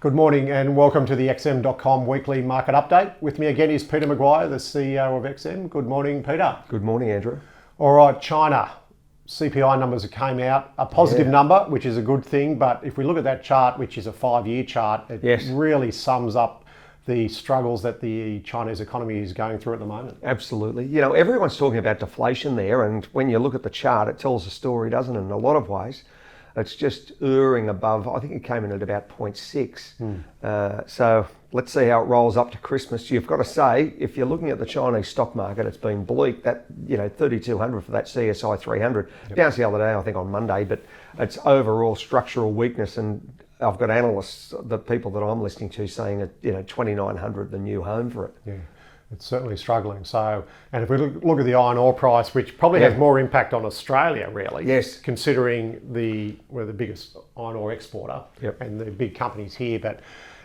Good morning and welcome to the XM.com weekly market update. With me again is Peter Maguire, the CEO of XM. Good morning, Peter. Good morning, Andrew. All right, China. CPI numbers that came out, a positive number, which is a good thing. But if we look at that chart, which is a 5-year chart, it really sums up the struggles that the Chinese economy is going through at the moment. Absolutely. You know, everyone's talking about deflation there, and when you look at the chart, it tells a story, doesn't it, in a lot of ways. It's just erring above, I think it came in at about 0.6. So let's see how it rolls up to Christmas. You've got to say, if you're looking at the Chinese stock market, it's been bleak. That, 3,200 for that CSI 300. Bounced the other day, I think on Monday, but it's overall structural weakness. And I've got analysts, the people that I'm listening to, saying that, 2,900, the new home for it. Yeah. It's certainly struggling. So, and if we look at the iron ore price, which probably has more impact on Australia, really. Yes. Considering we're the biggest iron ore exporter and the big companies here, but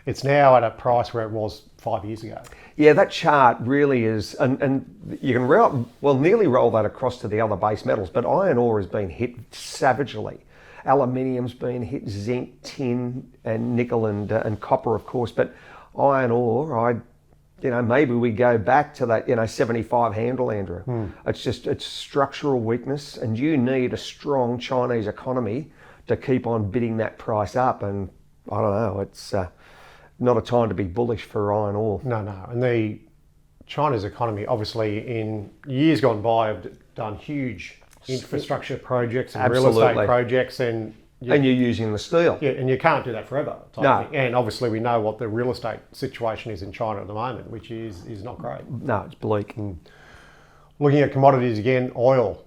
it's now at a price where it was 5 years ago. Yeah, that chart really is, and you can nearly roll that across to the other base metals, but iron ore has been hit savagely. Aluminium's been hit, zinc, tin, and nickel and copper, of course, but iron ore, maybe we go back to that, 75 handle, Andrew. It's structural weakness, and you need a strong Chinese economy to keep on bidding that price up. And I don't know, it's not a time to be bullish for iron ore. No. And the Chinese economy, obviously, in years gone by, have done huge infrastructure projects and real estate projects, and you're using the steel. Yeah, and you can't do that forever. No. And obviously we know what the real estate situation is in China at the moment, which is not great. No, it's bleak. Looking at commodities again, oil.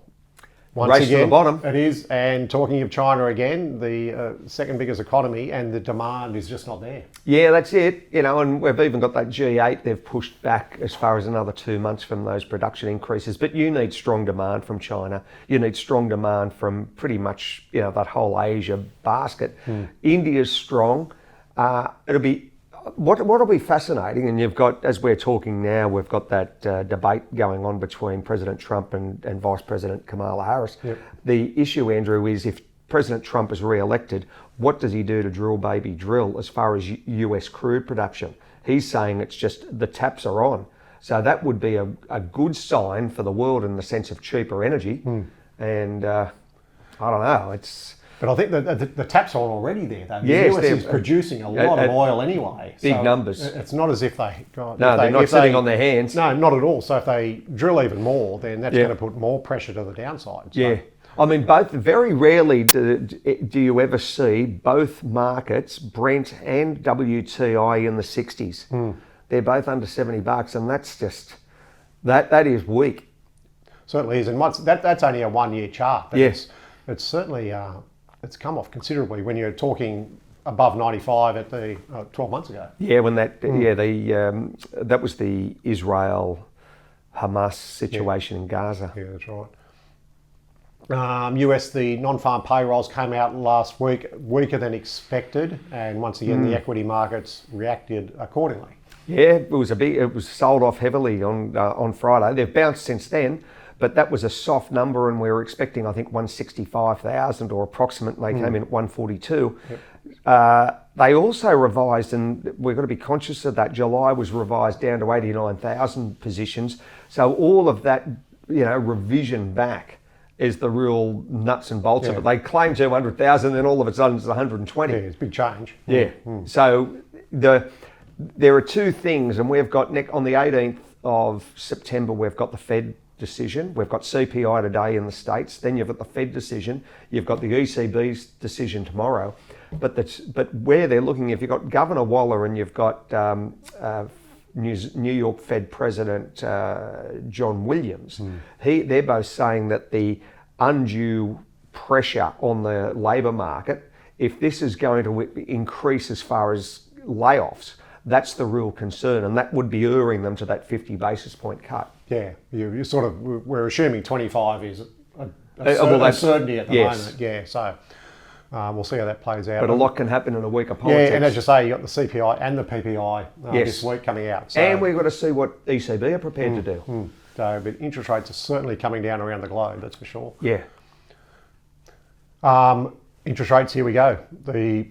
Race to the bottom. It is. And talking of China again, the second biggest economy, and the demand is just not there. Yeah, that's it. And we've even got that G8. They've pushed back as far as another 2 months from those production increases. But you need strong demand from China. You need strong demand from pretty much, that whole Asia basket. India's strong. It'll be what'll be fascinating, and you've got, as we're talking now, we've got that debate going on between President Trump and Vice President Kamala Harris. The issue, Andrew, is if President Trump is re-elected, what does he do to drill baby drill as far as US crude production? He's saying it's just the taps are on. So that would be a good sign for the world in the sense of cheaper energy. And I don't know, But I think that the taps are already there, though. Yes, the US is producing a lot of oil anyway. Big numbers. It's not as if they... they're not sitting on their hands. No, not at all. So if they drill even more, then that's going to put more pressure to the downside. So. Yeah. I mean, very rarely do you ever see both markets, Brent and WTI, in the 60s. They're both under $70, and that's just... That is weak. Certainly is. And that's only a 1-year chart. Yes. It's certainly... it's come off considerably when you're talking above 95 at the 12 months ago. Yeah, when that that was the Israel-Hamas situation in Gaza. Yeah, that's right. US, the non-farm payrolls came out last week, weaker than expected, and once again the equity markets reacted accordingly. Yeah, it was sold off heavily on Friday. They've bounced since then. But that was a soft number, and we were expecting, I think, 165,000 or approximate, and they came in at 142. They also revised, and we've got to be conscious of that, July was revised down to 89,000 positions. So all of that, revision back is the real nuts and bolts of it. They claim 200,000, then all of a sudden it's 120. Yeah, it's a big change. Yeah. So there are two things, and we've got, on the 18th of September, we've got the Fed decision. We've got CPI today in the States. Then you've got the Fed decision. You've got the ECB's decision tomorrow. But where they're looking, if you've got Governor Waller and you've got New York Fed President John Williams, they're both saying that the undue pressure on the labour market, if this is going to increase as far as layoffs, that's the real concern, and that would be erring them to that 50 basis point cut. Yeah, we're assuming 25 is a certainty at the moment. Yeah, so we'll see how that plays out. But a lot can happen in a week of politics. Yeah, and as you say, you got the CPI and the PPI this week coming out. So. And we've got to see what ECB are prepared to do. So, but interest rates are certainly coming down around the globe, that's for sure. Yeah. Interest rates, here we go. The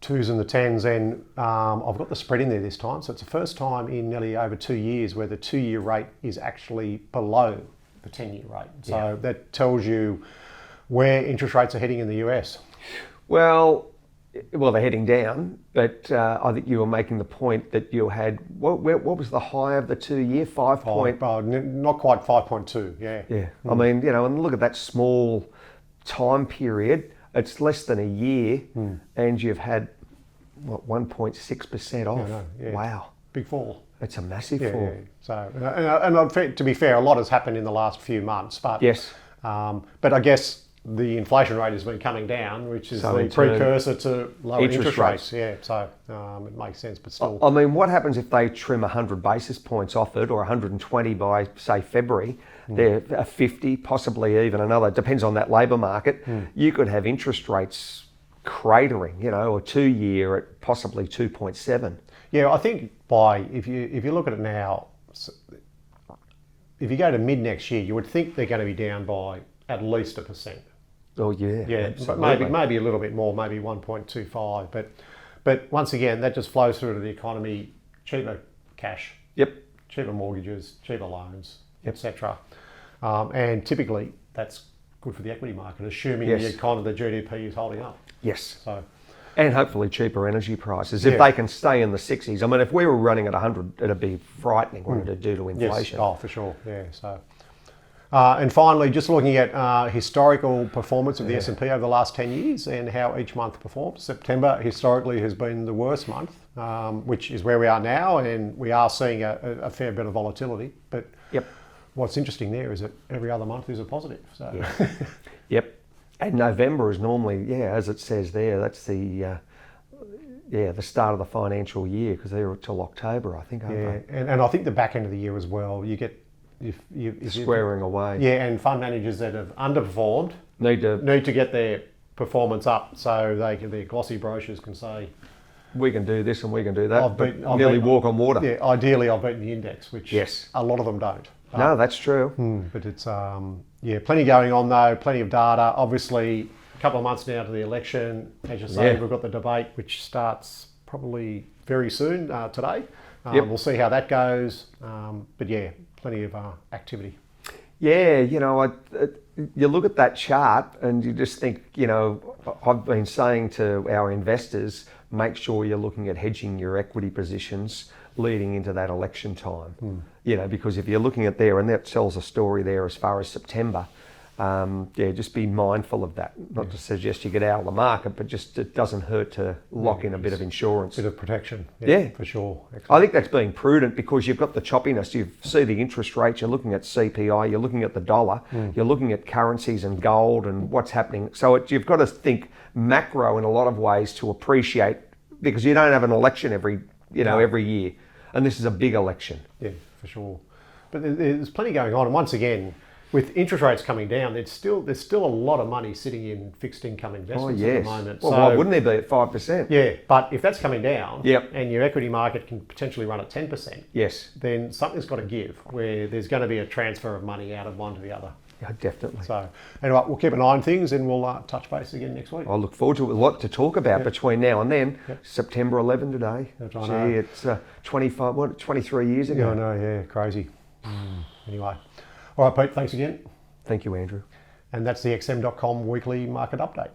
2s and the 10s, and I've got the spread in there this time. So it's the first time in nearly over 2 years where the 2-year rate is actually below the 10-year rate. So that tells you where interest rates are heading in the US. Well, they're heading down, but I think you were making the point that you had, what was the high of the 2-year? 5 point? Not quite 5.2, yeah. Yeah, I mean, and look at that small time period. It's less than a year, and you've had, 1.6% off. Yeah. Wow. Big fall. It's a massive fall. Yeah. So, and to be fair, a lot has happened in the last few months. But yes. But I guess the inflation rate has been coming down, which is the precursor to lower interest rates. Yeah, so it makes sense, but still. I mean, what happens if they trim 100 basis points off it, or 120 by, say, February? They're 50, possibly even another, depends on that labour market. You could have interest rates cratering, or 2-year at possibly 2.7. Yeah, I think if you look at it now, if you go to mid next year, you would think they're going to be down by at least 1%. Oh yeah, yeah, absolutely. But maybe a little bit more, maybe 1.25. But once again, that just flows through to the economy: cheaper cash, cheaper mortgages, cheaper loans, etc. And typically, that's good for the equity market, assuming the GDP is holding up. Yes. So. And hopefully cheaper energy prices. If they can stay in the 60s. I mean, if we were running at 100, it'd be frightening what it'd do to inflation. Yes. Oh, for sure. Yeah. So, and finally, just looking at historical performance of the S&P over the last 10 years and how each month performs. September historically has been the worst month, which is where we are now, and we are seeing a fair bit of volatility. But what's interesting there is that every other month is a positive. So. Yep. And November is normally, as it says there, that's the start of the financial year, because they're till October, I think, aren't they? And I think the back end of the year as well, you get if squaring away. Yeah, and fund managers that have underperformed need to get their performance up, so their glossy brochures can say, we can do this and we can do that. I've nearly walk on water. Yeah, ideally I've beaten the index, which a lot of them don't. No, that's true. But it's plenty going on though, plenty of data. Obviously, a couple of months now to the election. As you say, we've got the debate, which starts probably very soon today. We'll see how that goes. But plenty of activity. Yeah, you look at that chart and you just think, I've been saying to our investors, make sure you're looking at hedging your equity positions leading into that election time. Because if you're looking at there, and that tells a story there as far as September, just be mindful of that. Not to suggest you get out of the market, but just it doesn't hurt to lock in a bit of insurance. Bit of protection. Yeah, for sure. Excellent. I think that's being prudent, because you've got the choppiness. You see the interest rates, you're looking at CPI, you're looking at the dollar, you're looking at currencies and gold and what's happening. So you've got to think macro in a lot of ways to appreciate, because you don't have an election every year. And this is a big election. Yeah, for sure. But there's plenty going on. And once again, with interest rates coming down, there's still a lot of money sitting in fixed income investments at the moment. Well, why wouldn't there be at 5%? Yeah, but if that's coming down and your equity market can potentially run at 10%, then something's got to give, where there's going to be a transfer of money out of one to the other. Yeah, definitely. So, anyway, we'll keep an eye on things, and we'll touch base again next week. I look forward to it. A lot to talk about between now and then. September 11 today. It's 23 years ago. Yeah, I know, crazy. Anyway. All right, Pete, thanks again. Thank you, Andrew. And that's the xm.com weekly market update.